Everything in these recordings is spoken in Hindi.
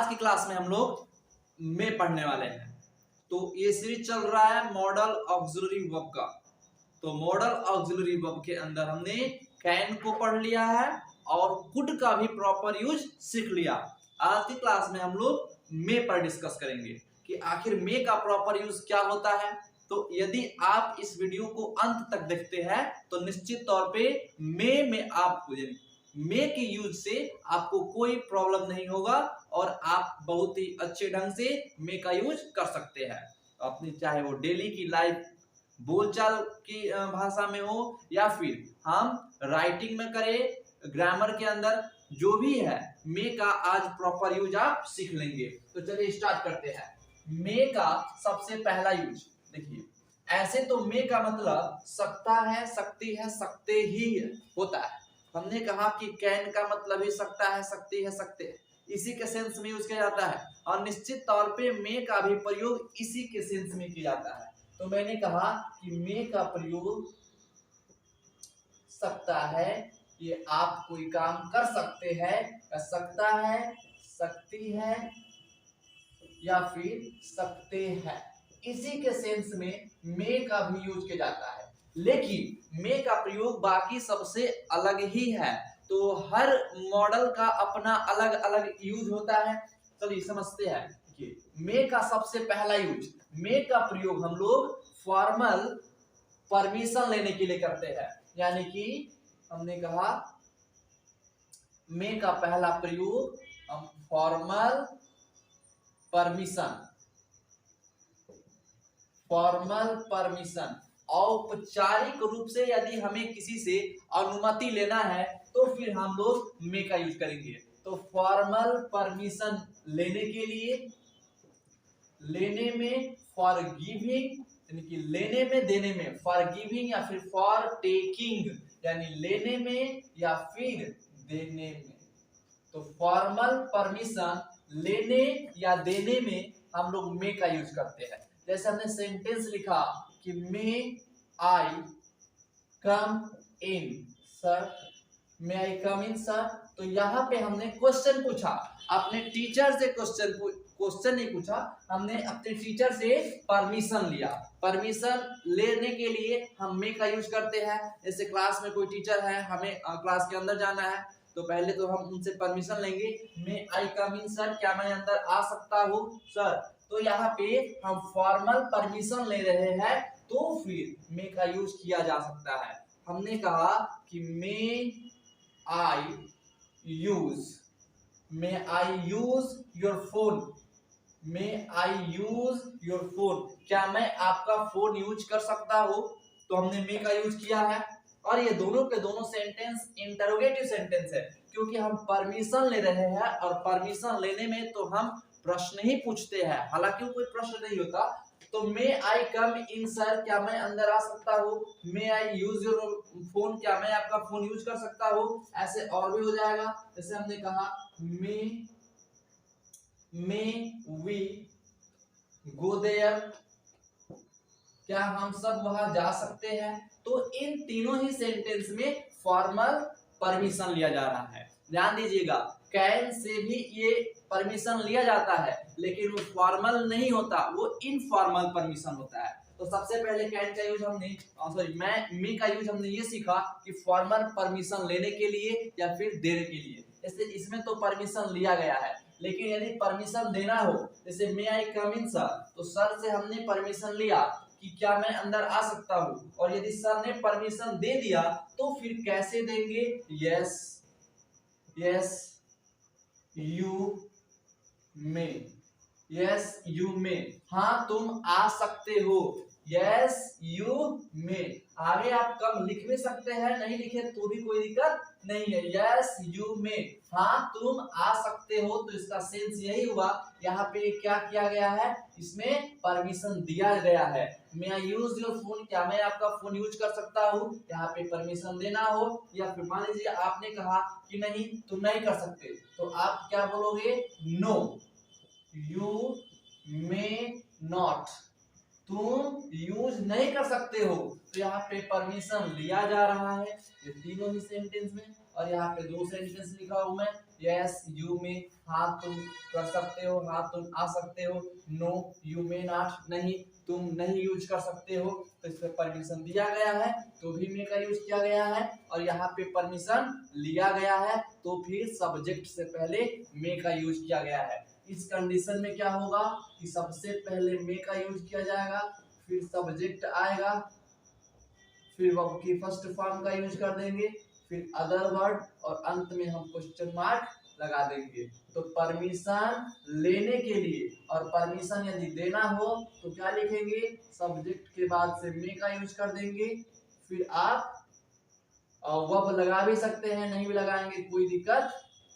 आज की क्लास में हम लोग में पढ़ने वाले हैं। तो ये सीरीज चल रहा है मॉडल ऑक्सिलरी वर्ब का। तो मॉडल ऑक्सिलरी वर्ब के अंदर हमने कैन को पढ़ लिया है और कुड का भी प्रॉपर यूज सीख लिया। आज की क्लास में हम लोग में पर डिस्कस करेंगे कि आखिर में का प्रॉपर यूज क्या होता है। तो यदि आप इस वीडियो को अंत तक देखते हैं तो निश्चित तौर पे में आपको मे के यूज से आपको कोई प्रॉब्लम नहीं होगा और आप बहुत ही अच्छे ढंग से मे का यूज कर सकते हैं अपनी, चाहे वो डेली की लाइफ बोलचाल की भाषा में हो या फिर हम राइटिंग में करें, ग्रामर के अंदर जो भी है मे का आज प्रॉपर यूज आप सीख लेंगे। तो चलिए स्टार्ट करते हैं। मे का सबसे पहला यूज देखिए, ऐसे तो मे का मतलब सकता है, सकती है, सकते ही होता है। हमने कहा कि कैन का मतलब ही सकता है, सकती है, सकते है, इसी के सेंस में यूज किया जाता है और निश्चित तौर पे मे का भी प्रयोग इसी के सेंस में किया जाता है। तो मैंने कहा कि मे का प्रयोग सकता है, ये आप कोई काम कर सकते हैं, सकता है, सकती है या फिर सकते हैं, इसी के सेंस में मे का भी यूज किया जाता है। लेकिन मे का प्रयोग बाकी सबसे अलग ही है। तो हर मॉडल का अपना अलग अलग यूज होता है। चलिए समझते हैं कि मे का सबसे पहला यूज, मे का प्रयोग हम लोग फॉर्मल परमिशन लेने के लिए करते हैं। यानी कि हमने कहा मे का पहला प्रयोग हम फॉर्मल परमिशन औपचारिक रूप से यदि हमें किसी से अनुमति लेना है तो फिर हम लोग मे का यूज करेंगे। तो फॉर्मल परमिशन लेने के लिए, लेने में फॉर गिविंग यानी कि लेने में, देने में, फॉर गिविंग या फिर फॉर टेकिंग यानी लेने में या फिर देने में। तो फॉर्मल परमिशन लेने या देने में हम लोग मे का यूज करते हैं। जैसे हमने सेंटेंस लिखा कि मे आई कम इन सर, मे आई कम इन सर, तो यहाँ पे हमने क्वेश्चन पूछा, अपने टीचर से क्वेश्चन नहीं पूछा, हमने अपने टीचर से परमिशन लिया। परमिशन लेने के लिए हम मे का यूज करते हैं। जैसे क्लास में कोई टीचर है, हमें क्लास के अंदर जाना है, तो पहले तो हम उनसे परमिशन लेंगे, मे आई कम इन सर, क्या मैं अंदर आ सकता हूँ सर। तो यहाँ पे हम फॉर्मल परमिशन ले रहे हैं तो फिर मे का यूज किया जा सकता है। हमने कहा कि may I use your phone, may I use your phone, क्या मैं आपका फोन यूज कर सकता हूँ। तो हमने मे का यूज किया है और ये दोनों के दोनों सेंटेंस इंटरोगेटिव सेंटेंस है, क्योंकि हम परमिशन ले रहे हैं और परमिशन लेने में तो हम प्रश्न ही पूछते हैं, हालांकि कोई प्रश्न नहीं होता। तो मे आई कम इन सर, क्या मैं अंदर आ सकता हूँ। मे आई यूज योर फोन, क्या मैं आपका फोन यूज कर सकता हूँ। ऐसे और भी हो जाएगा। जैसे हमने कहा मे वी गो देयर, क्या हम सब वहां जा सकते हैं। तो इन तीनों ही सेंटेंस में फॉर्मल परमिशन लिया जा रहा है। ध्यान दीजिएगा, कैन से भी ये परमिशन लिया जाता है, लेकिन वो फॉर्मल नहीं होता, वो इनफॉर्मल परमिशन होता है। तो सबसे पहले कैन का यूज हमने मे का यूज हमने ये सीखा कि फॉर्मल परमिशन लेने के लिए या फिर देने के लिए। जैसे इसमें तो परमिशन लिया गया है, लेकिन यदि परमिशन देना हो, जैसे मे आई कम इन सर, तो सर से हमने परमिशन लिया कि क्या मैं अंदर आ सकता हूँ, और यदि सर ने परमिशन दे दिया तो फिर कैसे देंगे। Yes you may, yes you may, हाँ तुम आ सकते हो, यस यू मे। आगे आप कम लिख भी सकते हैं, नहीं लिखे तो भी कोई दिक्कत नहीं है। यस यू मे, हाँ तुम आ सकते हो, तो इसका सेंस यही हुआ। यहाँ पे क्या किया गया है, इसमें परमिशन दिया गया है। मे आई यूज योर फोन, क्या मैं आपका फोन यूज कर सकता हूँ। यहाँ पे परमिशन देना हो या फिर मान लीजिए आपने कहा कि नहीं तुम नहीं कर सकते, तो आप क्या बोलोगे, नो यू मे नॉट, तुम यूज नहीं कर सकते हो। तो यहाँ पे परमिशन लिया जा रहा है ये तीनों ही सेंटेंस में। और यहाँ पे दो सेंटेंस लिखा हूं मैं, यस यू में, हाँ तुम कर सकते हो, हाँ तुम आ सकते हो, नो यू मे नॉट, नहीं तुम नहीं यूज कर सकते हो। तो इस पे परमिशन दिया गया है तो भी मे का यूज किया गया है, और यहाँ पे परमिशन लिया गया है तो फिर सब्जेक्ट से पहले मे का यूज किया गया है। इस कंडीशन में क्या होगा कि सबसे पहले मे का यूज किया जाएगा, फिर सब्जेक्ट आएगा, फिर वर्ब की फर्स्ट फॉर्म का यूज कर देंगे, फिर अदर वर्ड, और अंत में हम क्वेश्चन मार्क लगा देंगे। तो परमिशन लेने के लिए और परमिशन यदि देना हो तो क्या लिखेंगे, सब्जेक्ट के बाद से मे का यूज कर देंगे, फिर आप वर्ब लगा भी सकते हैं, नहीं भी लगाएंगे कोई दिक्कत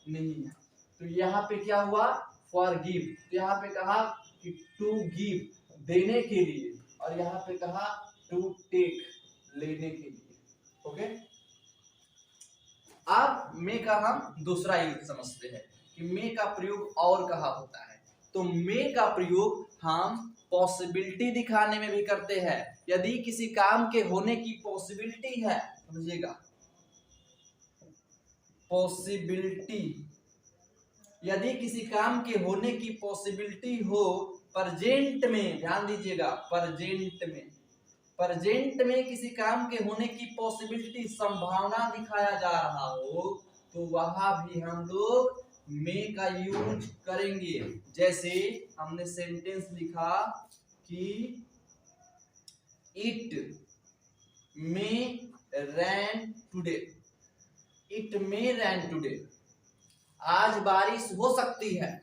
नहीं है। तो यहाँ पे क्या हुआ, फॉर गिव, तो यहाँ पे कहा कि टू गिव देने के लिए, और यहाँ पे कहा टू टेक लेने के लिए। ओके, अब मे का हम दूसरा यूज समझते हैं कि मे का प्रयोग और कहाँ होता है। तो मे का प्रयोग हम पॉसिबिलिटी दिखाने में भी करते हैं। यदि किसी काम के होने की पॉसिबिलिटी है, समझिएगा पॉसिबिलिटी, यदि किसी काम के होने की पॉसिबिलिटी हो प्रेजेंट में, ध्यान दीजिएगा प्रेजेंट में किसी काम के होने की पॉसिबिलिटी, संभावना दिखाया जा रहा हो, तो वहां भी हम लोग मे का यूज करेंगे। जैसे हमने सेंटेंस लिखा कि it may rain today, it may rain today, आज बारिश हो सकती है,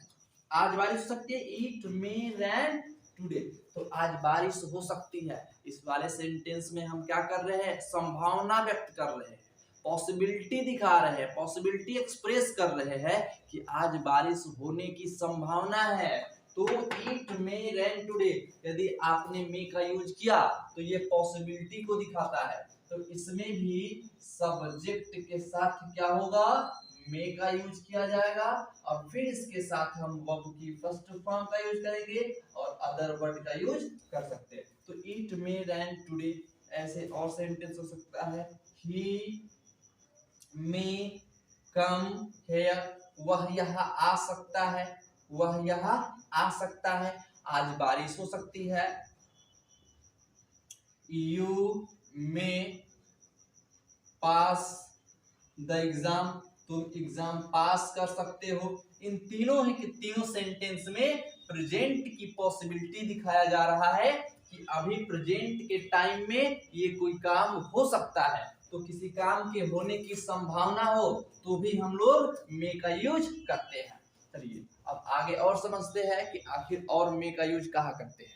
आज बारिश हो सकती है, इट मे रैन टुडे, तो आज बारिश हो सकती है। इस वाले सेंटेंस में हम क्या कर रहे हैं, संभावना व्यक्त कर रहे हैं, पॉसिबिलिटी दिखा रहे हैं, पॉसिबिलिटी एक्सप्रेस कर रहे हैं कि आज बारिश होने की संभावना है। तो इट मे रैन टुडे, यदि आपने मे का यूज किया तो ये पॉसिबिलिटी को दिखाता है। तो इसमें भी सब्जेक्ट के साथ क्या होगा, मे का यूज किया जाएगा, और फिर इसके साथ हम वर्ब की फर्स्ट फॉर्म का यूज करेंगे और अदर वर्ड का यूज कर सकते हैं। तो इट मे रैन टुडे, ऐसे और सेंटेंस हो सकता है, ही मे कम हेयर, वह यहाँ आ सकता है, वह यहाँ आ सकता है, आज बारिश हो सकती है, you may pass the exam, तुम एग्जाम पास कर सकते हो। इन तीनों ही के तीनों सेंटेंस में प्रेजेंट की पॉसिबिलिटी दिखाया जा रहा है कि अभी प्रेजेंट के टाइम में ये कोई काम हो सकता है। तो किसी काम के होने की संभावना हो तो भी हम लोग मे का यूज करते हैं। चलिए अब आगे और समझते हैं कि आखिर और मे का यूज कहाँ करते हैं।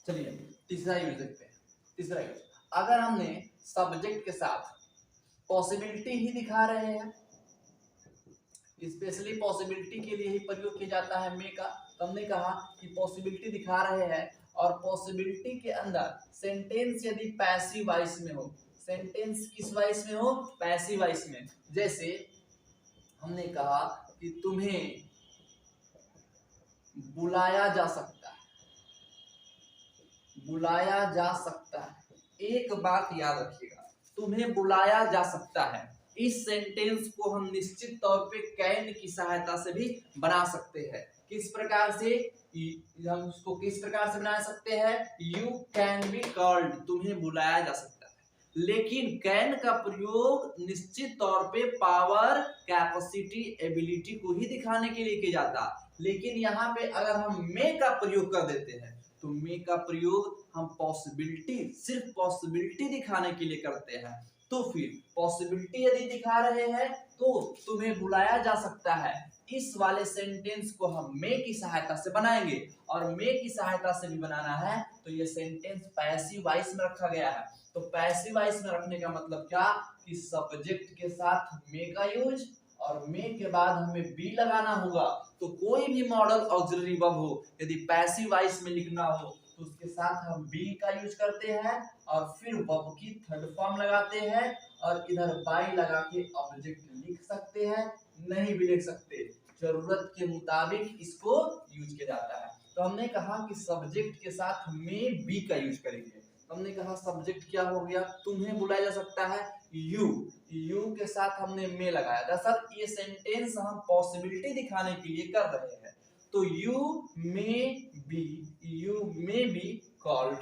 चलिए तीसरा यूज देखते हैं। तीसरा यूज, अगर हमने सब्जेक्ट के साथ पॉसिबिलिटी ही दिखा रहे हैं, स्पेशली पॉसिबिलिटी के लिए ही प्रयोग किया जाता है मे का, तो हमने कहा कि पॉसिबिलिटी दिखा रहे हैं और पॉसिबिलिटी के अंदर सेंटेंस यदि पैसिव वॉइस में हो, सेंटेंस किस वॉइस में हो, पैसिव वॉइस में, जैसे हमने कहा कि तुम्हें बुलाया जा सकता है, बुलाया जा सकता है। एक बात याद रखिएगा, तुम्हें बुलाया जा सकता है, इस सेंटेंस को हम निश्चित तौर पे कैन की सहायता से भी बना सकते हैं। किस प्रकार से, हम उसको किस प्रकार से बना सकते हैं, यू कैन बी कॉल्ड, तुम्हें बुलाया जा सकता है। लेकिन कैन का प्रयोग निश्चित तौर पे पावर, कैपेसिटी, एबिलिटी को ही दिखाने के लिए किया जाता। लेकिन यहाँ पे अगर हम मे का प्रयोग कर देते हैं तो मे का प्रयोग हम पॉसिबिलिटी, सिर्फ पॉसिबिलिटी दिखाने के लिए करते हैं। तो फिर पॉसिबिलिटी यदि दिखा रहे हैं तो तुम्हें बुलाया जा सकता है, इस वाले सेंटेंस को हम मे की सहायता से बनाएंगे। और मे की सहायता से भी बनाना है तो ये सेंटेंस पैसिव वॉइस में रखा गया है। तो पैसिव वॉइस में रखने का मतलब क्या, कि सब्जेक्ट के साथ मे का यूज और मे के बाद हमें बी लगाना होगा। तो कोई भी मॉडल ऑक्सिलरी वर्ब हो, यदि पैसिव वॉइस में लिखना हो तो उसके साथ हम बी का यूज करते हैं और फिर वर्ब की थर्ड फॉर्म लगाते हैं और इधर बाई लगा के ऑब्जेक्ट लिख सकते हैं, नहीं भी लिख सकते, जरूरत के मुताबिक इसको यूज किया जाता है। तो हमने कहा कि सब्जेक्ट के साथ में बी का यूज करेंगे। हमने कहा सब्जेक्ट क्या हो गया, तुम्हें बुलाया जा सकता है यू, यू के साथ हमने में लगाया। दरअसल ये सेंटेंस हम पॉसिबिलिटी दिखाने के लिए कर रहे हैं। तो you may be called,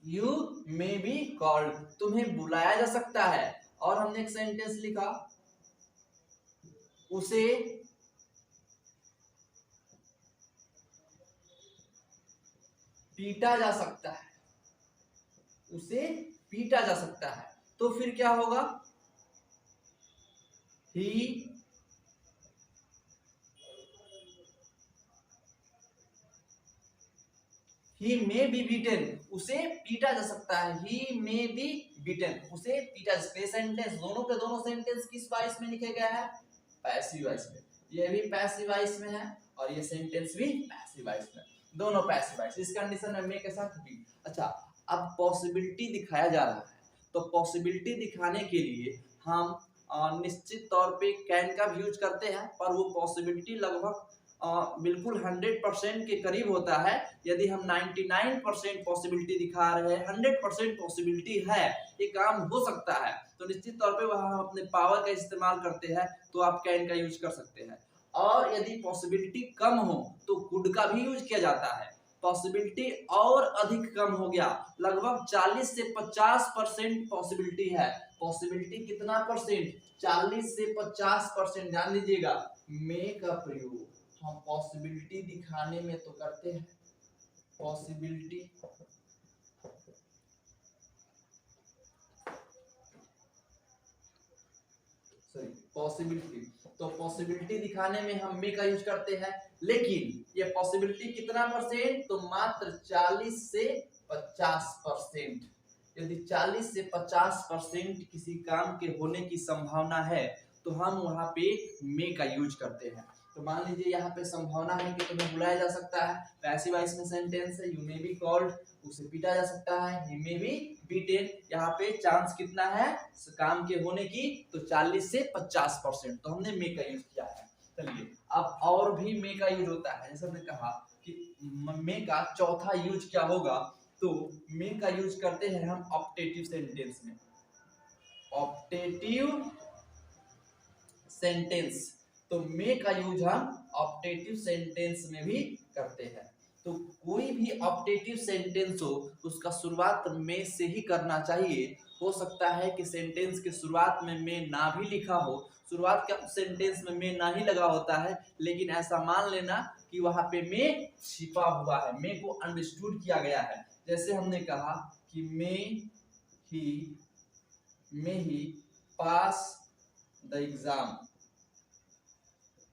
you may be called, तुम्हें बुलाया जा सकता है। और हमने एक सेंटेंस लिखा, उसे पीटा जा सकता है, उसे पीटा जा सकता है। तो फिर क्या होगा, ही मे बी बीटेन, उसे पीटा जा सकता है। ही मे बी बीटेन, उसे पीटा जा सकता है। सेंटेंस दोनों के दोनों सेंटेंस किस वॉइस में लिखे गए हैं, पैसिव वॉइस में। ये भी पैसिव वॉइस में है और ये सेंटेंस भी पैसिव वॉइस में, दोनों पैसिव वॉइस। इस कंडीशन में मे के साथ बी। अच्छा, अब पॉसिबिलिटी दिखाया जा रहा है, तो पॉसिबिलिटी दिखाने के लिए हम निश्चित तौर पे कैन का भी यूज करते हैं, पर वो पॉसिबिलिटी लगभग बिल्कुल 100% के करीब होता है। यदि हम 99% पॉसिबिलिटी दिखा रहे हैं, 100% पॉसिबिलिटी है, ये काम हो सकता है, तो निश्चित तौर पे वहाँ हम अपने पावर का इस्तेमाल करते हैं, तो आप कैन का यूज कर सकते हैं। और यदि पॉसिबिलिटी कम हो तो कुड का भी यूज किया जाता है। पॉसिबिलिटी और अधिक कम हो गया, लगभग 40 से 50% पॉसिबिलिटी है। पॉसिबिलिटी कितना परसेंट, 40 से 50%। जान लीजिएगा, मे का प्रयोग हम पॉसिबिलिटी दिखाने में तो करते हैं, पॉसिबिलिटी पॉसिबिलिटी, तो पॉसिबिलिटी दिखाने में हम मे का यूज करते हैं। लेकिन ये पॉसिबिलिटी कितना परसेंट, तो मात्र 40 से 50%। यदि 40 से 50% किसी काम के होने की संभावना है तो हम वहां पे मे का यूज करते हैं। तो मान लीजिए यहाँ पे संभावना है कि तुम्हें बुलाया जा सकता है, पैसिव वॉइस में सेंटेंस है, यू मे बी कॉल्ड, उसे पीटा जा सकता है, ही मे बी बीटेन। यहाँ पे चांस कितना है काम के होने की, तो 40 से 50%। तो हमने मे का यूज किया है। चलिए, अब और भी मे का यूज होता है। जैसे हमने कहा कि मे का चौथा यूज क्या होगा, तो मे का यूज करते हैं हम ऑप्टेटिव सेंटेंस में। ऑप्टेटिव सेंटेंस, तो मे का यूज हम ऑप्टेटिव सेंटेंस में भी करते हैं। तो कोई भी ऑप्टेटिव सेंटेंस हो, उसका शुरुआत मे से ही करना चाहिए। हो सकता है कि सेंटेंस के शुरुआत में मे ना भी लिखा हो, शुरुआत का सेंटेंस में मे ना ही लगा होता है, लेकिन ऐसा मान लेना कि वहां पे मे छिपा हुआ है, मे को अंडरस्टूड किया गया है। जैसे हमने कहा कि may he pass the exam,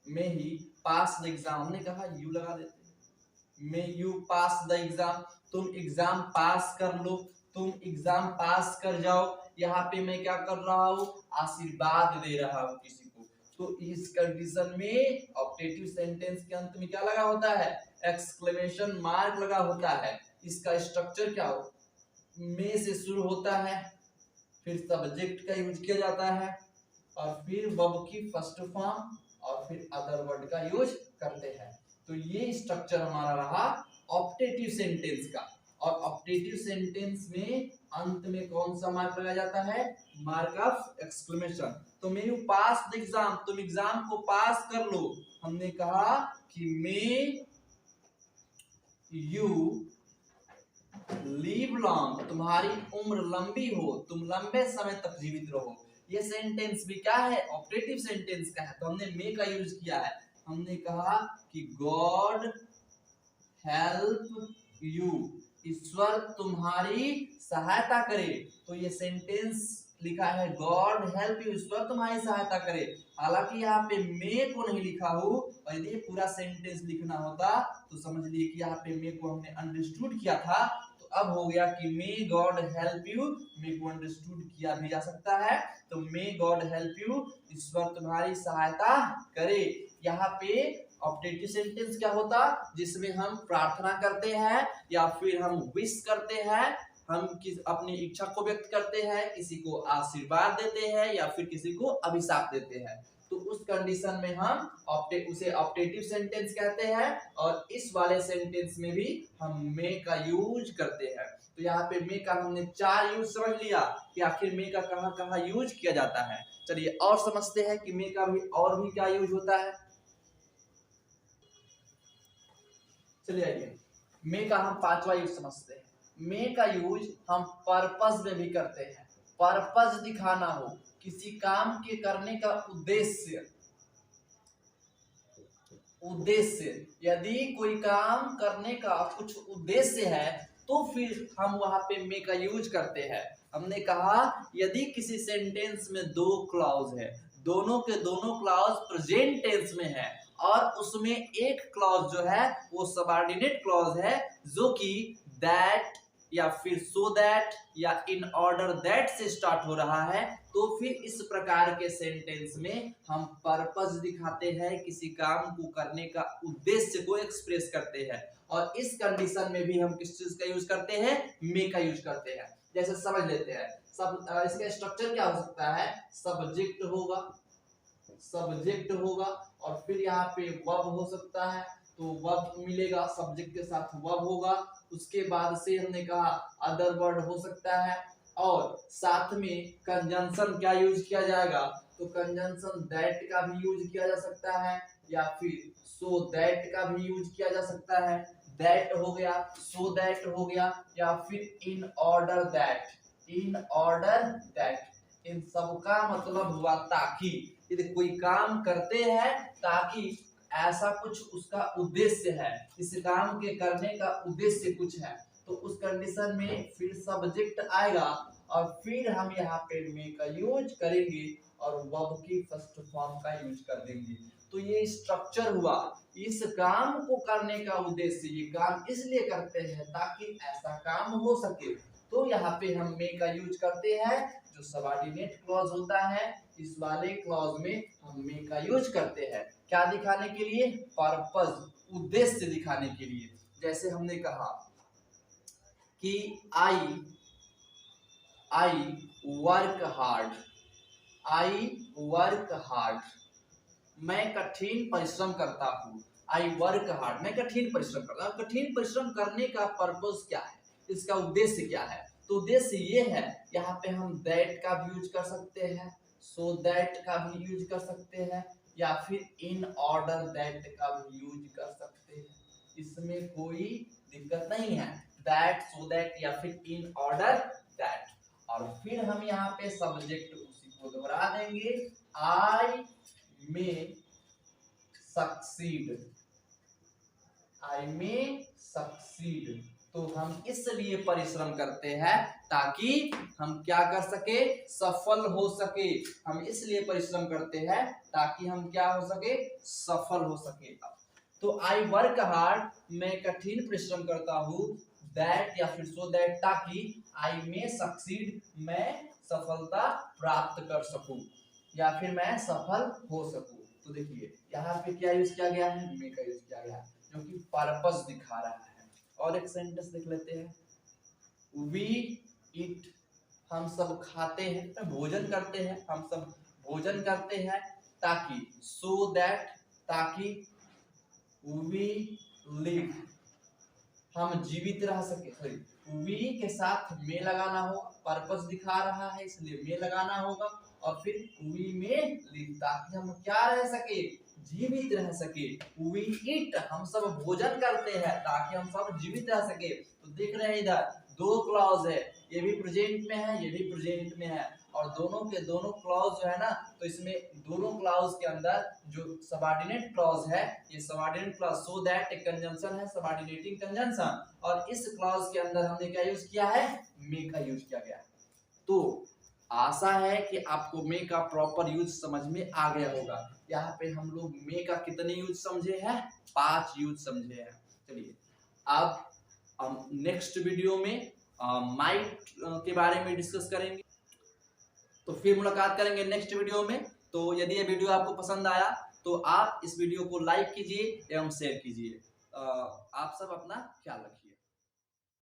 may he pass the exam, हमने कहा यू लगा देते, may you pass the exam, तुम एग्जाम पास कर लो, तुम एग्जाम पास कर जाओ। यहाँ पे मैं क्या कर रहा हूँ, आशीर्वाद दे रहा हूँ किसी को। तो इस कंडीशन में ऑप्टेटिव सेंटेंस के अंत में क्या लगा होता है, एक्सक्लेमेशन मार्क लगा होता है। इसका स्ट्रक्चर क्या हो, मे से शुरू होता है, फिर सब्जेक्ट का यूज किया जाता है, और फिर वर्ब की फर्स्ट फॉर्म, और फिर अदर वर्ड का यूज करते हैं। तो ये स्ट्रक्चर हमारा रहा ऑप्टेटिव सेंटेंस का। और ऑप्टेटिव सेंटेंस में अंत में कौन सा मार्क लगाया जाता है, मार्क ऑफ एक्सक्लेमेशन। तो may you pass the exam, तुम एग्जाम को पास कर लो। हमने कहा कि मे यू लिव लॉन्ग, तुम्हारी उम्र लंबी हो, तुम लंबे समय तक जीवित रहो। ये सेंटेंस भी क्या है, ऑप्टेटिव सेंटेंस का है, तो हमने मे का यूज किया है। हमने कहा कि गॉड हेल्प यू, ईश्वर तुम्हारी सहायता करे। तो ये सेंटेंस लिखा है गॉड हेल्प यू, ईश्वर तुम्हारी सहायता करे। हालांकि यहाँ पे मे को नहीं लिखा हो, और यदि पूरा सेंटेंस लिखना होता तो समझ लिए कि यहाँ पे मे को हमने अंडरस्टूड किया था। तो अब हो गया कि मे गॉड हेल्प यू, मे को अंडरस्टूड किया भी जा सकता है। तो मे गॉड हेल्प यू, ईश्वर तुम्हारी सहायता करे। यहाँ पे ऑप्टेटिव सेंटेंस क्या होता, जिसमें हम प्रार्थना करते हैं या फिर हम विश करते हैं, हम अपनी इच्छा को व्यक्त करते हैं, किसी को आशीर्वाद देते हैं या फिर किसी को अभिशाप देते हैं, तो उस कंडीशन में हम उसे ऑप्टेटिव सेंटेंस कहते हैं। और इस वाले सेंटेंस में भी हम मे का यूज करते हैं। तो यहाँ पे मे का हमने 4 यूज समझ लिया कि आखिर मे का कहाँ कहाँ यूज किया जाता है। चलिए और समझते हैं कि मे का भी और भी क्या यूज होता है। चलिए आइए, मे का हम 5वां यूज समझते हैं। मे का यूज हम पर्पस में भी करते हैं। पर्पस दिखाना हो, किसी काम के करने का उद्देश्य, यदि कोई काम करने का कुछ उद्देश्य है तो फिर हम वहां पे मे का यूज करते हैं। हमने कहा यदि किसी सेंटेंस में 2 क्लॉज है, दोनों के दोनों क्लॉज प्रेजेंट टेंस में है और उसमें एक क्लॉज जो है वो सबऑर्डिनेट क्लॉज है जो कि दैट या फिर सो दैट या इन ऑर्डर दैट से स्टार्ट हो रहा है, तो फिर इस प्रकार के सेंटेंस में हम पर्पस दिखाते हैं, किसी काम को करने का उद्देश्य को एक्सप्रेस करते हैं। और इस कंडीशन में भी हम किस चीज का यूज करते हैं, मे का यूज करते हैं। जैसे समझ लेते हैं, सब इसका स्ट्रक्चर क्या हो सकता है, सब्जेक्ट होगा और फिर यहाँ पे वर्ब हो सकता है, तो वर्ब मिलेगा, सब्जेक्ट के साथ वर्ब होगा। उसके बाद से हमने कहा अदर वर्ड हो सकता है और साथ में कंजंक्शन क्या यूज किया जाएगा, तो कंजंक्शन दैट का भी यूज किया जा सकता है या फिर सो दैट का भी यूज किया जा सकता है। दैट हो गया, सो दैट हो गया या फिर इन ऑर्डर दैट, इन सब का मतलब हुआ ताकि। यदि कोई काम करते हैं ताकि ऐसा कुछ उसका उद्देश्य है, इस काम के करने का उद्देश्य कुछ है, तो उस कंडीशन में फिर सब्जेक्ट आएगा और फिर हम यहाँ पे मे का यूज करेंगे और वर्ब की फर्स्ट फॉर्म का यूज कर देंगे। तो ये स्ट्रक्चर हुआ, इस काम को करने का उद्देश्य, ये काम इसलिए करते हैं ताकि ऐसा काम हो सके, तो यहाँ पे हम मे का यूज करते हैं। जो सबऑर्डिनेट क्लॉज होता है, इस वाले क्लॉज में हम मे का यूज करते हैं, क्या दिखाने के लिए, पर्पस, उद्देश्य दिखाने के लिए। जैसे हमने कहा कि आई वर्क हार्ड, मैं कठिन परिश्रम करता हूँ। आई वर्क हार्ड, मैं कठिन परिश्रम करता हूँ। कठिन परिश्रम करने का पर्पस क्या है, इसका उद्देश्य क्या है, तो उद्देश्य ये है, यहाँ पे हम दैट का भी यूज कर सकते हैं, सो दैट का भी यूज कर सकते हैं या फिर इन ऑर्डर दैट का भी यूज कर सकते हैं, इसमें कोई दिक्कत नहीं है। दैट, सो दैट या फिर इन ऑर्डर दैट। और फिर हम यहाँ पे सब्जेक्ट उसी को दोहरा देंगे, आई मे सक्सीड, तो हम इसलिए परिश्रम करते हैं ताकि हम क्या कर सके, सफल हो सके। हम इसलिए परिश्रम करते हैं ताकि हम क्या हो सके, सफल हो सके। तो आई वर्क हार्ड, मैं कठिन परिश्रम करता हूँ, दैट या फिर सो दैट, ताकि आई मे सक्सीड, मैं सफलता प्राप्त कर सकूं या फिर मैं सफल हो सकूं। तो देखिए यहाँ पे क्या यूज किया गया है, मे का यूज किया गया है जो कि पर्पस दिखा रहा है। और एक सेंटेंस देख लेते हैं, वी ईट, हम सब खाते हैं, भोजन करते हैं, हम सब भोजन करते हैं, ताकि, सो दैट, ताकि, वी लिव, हम जीवित रह सके। सॉरी, वी के साथ मे लगाना होगा, पर्पस दिखा रहा है इसलिए मे लगाना होगा और फिर वी में लिव, ताकि हम क्या रह सके, जीवित रह सके। वी ईट, हम सब भोजन करते हैं ताकि हम सब जीवित रह सके। तो देख रहे हैं इधर 2 क्लॉज है, ये भी प्रेजेंट में है, ये भी प्रेजेंट में है और दोनों के दोनों क्लॉज जो है ना, तो इसमें दोनों क्लॉज के अंदर जो सबऑर्डिनेट क्लॉज है, ये सबऑर्डिनेट क्लॉज सो दैट एक कंजंक्शन है, सबऑर्डिनेटिंग कंजंक्शन, और इस क्लॉज के अंदर हमने क्या यूज किया है, मे का यूज किया गया। तो आशा है कि आपको मे का प्रॉपर यूज समझ में आ गया होगा। यहाँ पे हम लोग मे का कितने यूज समझे हैं, 5 यूज समझे हैं। चलिए अब हम नेक्स्ट वीडियो में माइट के बारे में डिस्कस करेंगे, तो फिर मुलाकात करेंगे नेक्स्ट वीडियो में। तो यदि ये वीडियो आपको पसंद आया तो आप इस वीडियो को लाइक कीजिए एवं शेयर कीजिए। आप सब अपना ख्याल रखिए।